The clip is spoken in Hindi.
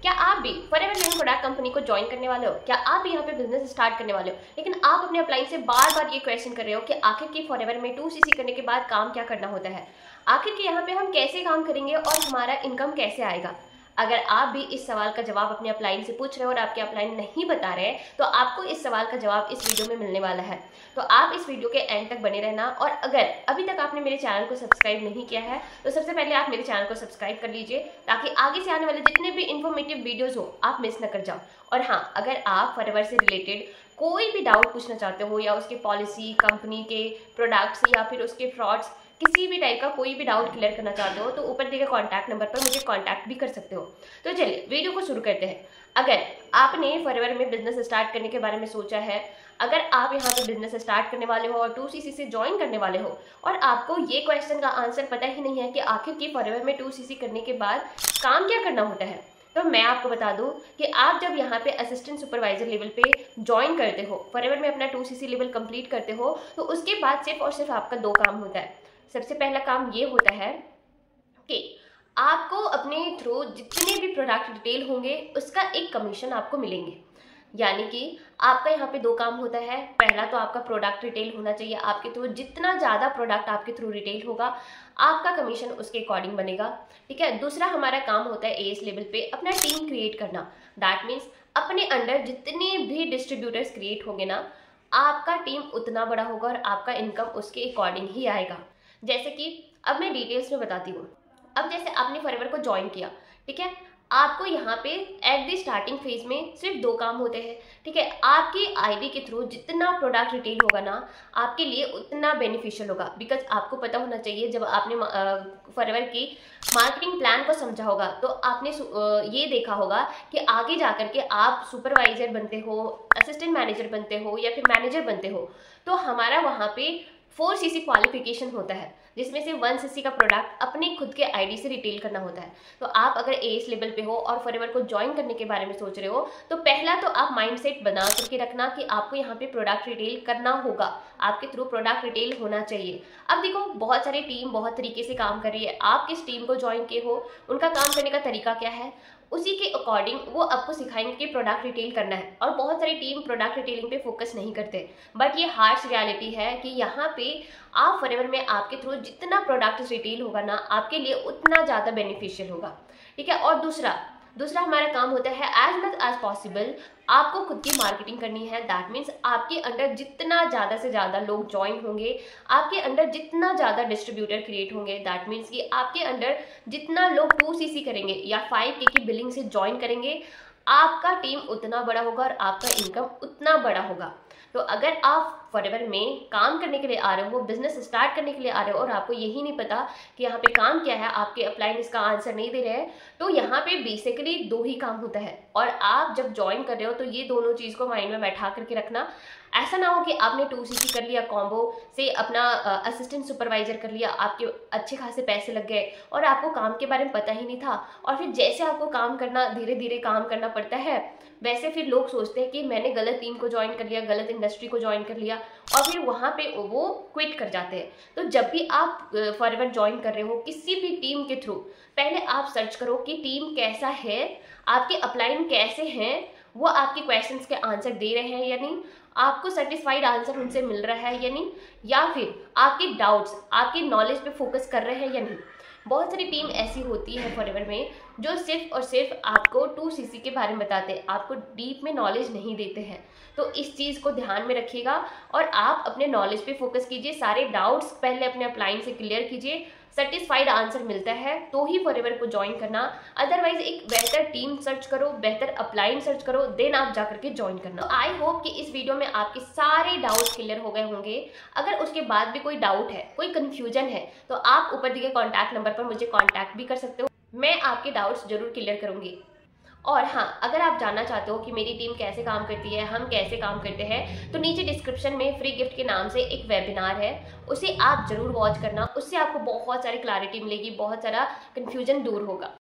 क्या आप भी फॉरएवर लिविंग प्रोडक्ट कंपनी को ज्वाइन करने वाले हो? क्या आप भी यहाँ पे बिजनेस स्टार्ट करने वाले हो, लेकिन आप अपने अपलाइन से बार बार ये क्वेश्चन कर रहे हो कि आखिर की फॉरएवर में 2cc करने के बाद काम क्या करना होता है, आखिर के यहाँ पे हम कैसे काम करेंगे और हमारा इनकम कैसे आएगा? अगर आप भी इस सवाल का जवाब अपने अपलाइन से पूछ रहे हो और आपके अपलाइन नहीं बता रहे हैं, तो आपको इस सवाल का जवाब इस वीडियो में मिलने वाला है। तो आप इस वीडियो के एंड तक बने रहना। और अगर अभी तक आपने मेरे चैनल को सब्सक्राइब नहीं किया है तो सबसे पहले आप मेरे चैनल को सब्सक्राइब कर लीजिए, ताकि आगे से आने वाले जितने भी इन्फॉर्मेटिव वीडियोस हो आप मिस न कर जाओ। और हाँ, अगर आप फॉरएवर से रिलेटेड कोई भी डाउट पूछना चाहते हो, या उसके पॉलिसी, कंपनी के प्रोडक्ट्स, या फिर उसके फ्रॉड्स, किसी भी टाइप का कोई भी डाउट क्लियर करना चाहते हो, तो ऊपर दिए गए कॉन्टैक्ट नंबर पर मुझे कॉन्टैक्ट भी कर सकते हो। तो चलिए वीडियो को शुरू करते हैं। अगर आपने फॉरएवर में बिजनेस स्टार्ट करने के बारे में सोचा है, अगर आप यहाँ पे बिजनेस स्टार्ट करने वाले हो और 2cc से ज्वाइन करने वाले हो, और आपको ये क्वेश्चन का आंसर पता ही नहीं है कि आखिर की फॉरएवर में 2cc करने के बाद काम क्या करना होता है, तो मैं आपको बता दूं कि आप जब यहाँ पे असिस्टेंट सुपरवाइजर लेवल पे ज्वाइन करते हो, फॉरएवर में अपना 2cc लेवल कंप्लीट करते हो, तो उसके बाद सिर्फ और सिर्फ आपका दो काम होता है। सबसे पहला काम ये होता है कि आपको अपने थ्रू जितने भी प्रोडक्ट डिटेल होंगे उसका एक कमीशन आपको मिलेंगे। यानी कि आपका यहाँ पे दो काम होता है। पहला तो आपका प्रोडक्ट रिटेल होना चाहिए, आपके थ्रू जितना ज़्यादा प्रोडक्ट आपके थ्रू रिटेल होगा आपका कमीशन उसके अकॉर्डिंग बनेगा, ठीक है। दूसरा हमारा काम होता है एएस लेवल पे अपना टीम क्रिएट करना। दैट मीन्स अपने अंडर जितने भी डिस्ट्रीब्यूटर्स क्रिएट होंगे ना, आपका टीम उतना बड़ा होगा और आपका इनकम उसके अकॉर्डिंग ही आएगा। जैसे कि अब मैं डिटेल्स में बताती हूँ। अब जैसे आपने फॉरएवर को ज्वाइन किया, ठीक है, आपको यहाँ पे एट द स्टार्टिंग फेज में सिर्फ दो काम होते हैं, ठीक है। आपकी आईडी के थ्रू जितना प्रोडक्ट रिटेल होगा ना, आपके लिए उतना बेनिफिशियल होगा। बिकॉज आपको पता होना चाहिए, जब आपने फॉरएवर की मार्केटिंग प्लान को समझा होगा तो आपने ये देखा होगा कि आगे जाकर के आप सुपरवाइजर बनते हो, असिस्टेंट मैनेजर बनते हो, या फिर मैनेजर बनते हो, तो हमारा वहाँ पे 4cc क्वालिफिकेशन होता है, जिसमें से 1cc का प्रोडक्ट अपने खुद के आईडी से रिटेल करना होता है। तो आप अगर एएस लेवल पे हो और फॉरएवर को ज्वाइन करने के बारे में सोच रहे हो, तो पहला तो आप माइंडसेट बना करके रखना कि आपको यहाँ पे प्रोडक्ट रिटेल करना होगा, आपके थ्रू प्रोडक्ट रिटेल होना चाहिए। अब देखो, बहुत सारी टीम बहुत तरीके से काम कर रही है। आप किस टीम को ज्वाइन किए हो, उनका काम करने का तरीका क्या है, उसी के अकॉर्डिंग वो आपको सिखाएंगे कि प्रोडक्ट रिटेल करना है। और बहुत सारी टीम प्रोडक्ट रिटेलिंग पे फोकस नहीं करते, बट ये हार्श रियलिटी है कि यहाँ पे आप फॉरएवर में आपके थ्रू जितना प्रोडक्ट रिटेल होगा ना, आपके लिए उतना ज़्यादा बेनिफिशियल होगा, ठीक है। और दूसरा हमारा काम होता है एज मच एज पॉसिबल आपको खुद की मार्केटिंग करनी है। दैट मीन्स आपके अंडर जितना ज़्यादा से ज़्यादा लोग ज्वाइन होंगे, आपके अंडर जितना ज़्यादा डिस्ट्रीब्यूटर क्रिएट होंगे, दैट मीन्स कि आपके अंडर जितना लोग 2cc करेंगे या 5K की बिलिंग से ज्वाइन करेंगे, आपका टीम उतना बड़ा होगा और आपका इनकम उतना बड़ा होगा। तो अगर आप फॉरएवर में काम करने के लिए आ रहे हो, बिजनेस स्टार्ट करने के लिए आ रहे हो, और आपको यही नहीं पता कि यहाँ पे काम क्या है, आपके अपलाइन इसका आंसर नहीं दे रहे हैं, तो यहाँ पे बेसिकली दो ही काम होता है। और आप जब ज्वाइन कर रहे हो तो ये दोनों चीज़ को माइंड में बैठा करके रखना। ऐसा ना हो कि आपने 2cc कर लिया, कॉम्बो से अपना असिस्टेंट सुपरवाइजर कर लिया, आपके अच्छे खासे पैसे लग गए और आपको काम के बारे में पता ही नहीं था, और फिर जैसे आपको काम करना, धीरे धीरे काम करना पड़ता है, वैसे फिर लोग सोचते हैं कि मैंने गलत टीम को ज्वाइन कर लिया, गलत इंडस्ट्री को ज्वाइन कर लिया, और फिर वहाँ पे वो क्विट कर जाते हैं। तो जब भी आप फॉरएवर ज्वाइन कर रहे हो किसी भी टीम के थ्रू, पहले आप सर्च करो कि टीम कैसा है, आपके अपलाइन कैसे हैं, वो आपके क्वेश्चंस के आंसर दे रहे हैं या नहीं, आपको सेटिस्फाइड आंसर उनसे मिल रहा है या नहीं, या फिर आपके डाउट्स, आपकी नॉलेज पे फोकस कर रहे हैं या नहीं। बहुत सारी टीम ऐसी होती है फॉरएवर में जो सिर्फ और सिर्फ आपको 2cc के बारे में बताते हैं, आपको डीप में नॉलेज नहीं देते हैं। तो इस चीज़ को ध्यान में रखिएगा और आप अपने नॉलेज पे फोकस कीजिए। सारे डाउट्स पहले अपने अपलाइन से क्लियर कीजिए, सेटिस्फाइड आंसर मिलता है तो ही फॉरएवर को ज्वाइन करना। अदरवाइज एक बेहतर टीम सर्च करो, बेहतर अपलाइन सर्च करो, देन आप जाकर के ज्वाइन करना। तो आई होप कि इस वीडियो में आपके सारे डाउट्स क्लियर हो गए होंगे। अगर उसके बाद भी कोई डाउट है, कोई कंफ्यूजन है, तो आप ऊपर दिए कॉन्टैक्ट नंबर पर मुझे कॉन्टैक्ट भी कर सकते हो, मैं आपके डाउट्स जरूर क्लियर करूंगी। और हाँ, अगर आप जानना चाहते हो कि मेरी टीम कैसे काम करती है, हम कैसे काम करते हैं, तो नीचे डिस्क्रिप्शन में फ्री गिफ्ट के नाम से एक वेबिनार है, उसे आप जरूर वॉच करना। उससे आपको बहुत सारी क्लैरिटी मिलेगी, बहुत सारा कन्फ्यूजन दूर होगा।